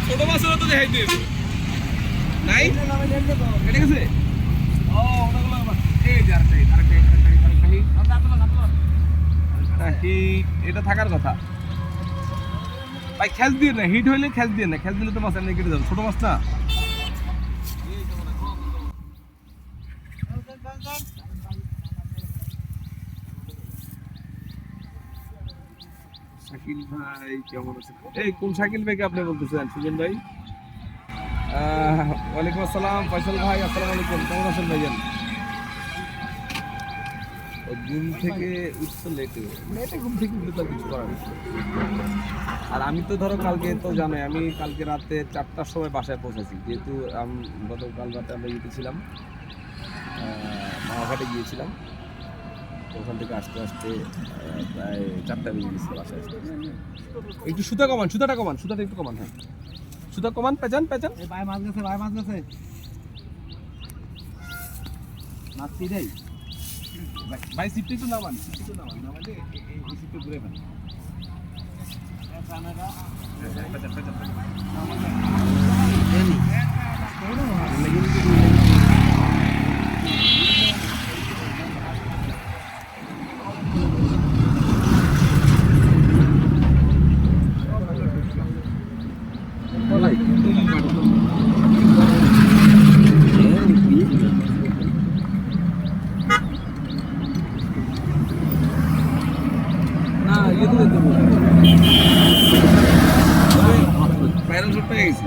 ছোট মাছ হলে তো দেখাই দিবে নাই কেটে গেছে এটা থাকার কথা ভাই খেল দিয়ে না হিট হইলে খেল দিয়ে না খেল দিলে তো মাছ এমনি কেটে যাবে ছোট মাছ না শাকিল ভাই কেমন আছেন এই কোন শাকিল ভাইকে আপনি বলতেছেন সুজন ভাই ওয়ালাইকুম আসসালাম ফয়সাল ভাই আসসালামু আলাইকুম কেমন আছেন ভাইজান ঘুম থেকে উঠতে লেটে ঘুম থেকে উঠে তো কিছু করার আর আমি তো ধরো কালকে তো জানোই আমি কালকে রাতে 4টার সময় বাসায় পৌঁছেছি যেহেতু গতকাল রাতে আমরা ইয়েতে ছিলাম মামাঘাটে গিয়েছিলাম ওখান থেকে আসতে আসতে প্রায় 4টা বেজে গেছিল বাসায় আসতে একটু সুতাটা কমান সুতাটা একটু কমান হ্যাঁ সুতা কমান পেঁচান ভাই মাছ গেছে মাছ ছিড়াই ভাই সিটটা একটু নামান নামালে এই সিটটা ঘুরে ফেলে না ইয়ে তো দেবো প্যারেন্ট পেয়ে গেছি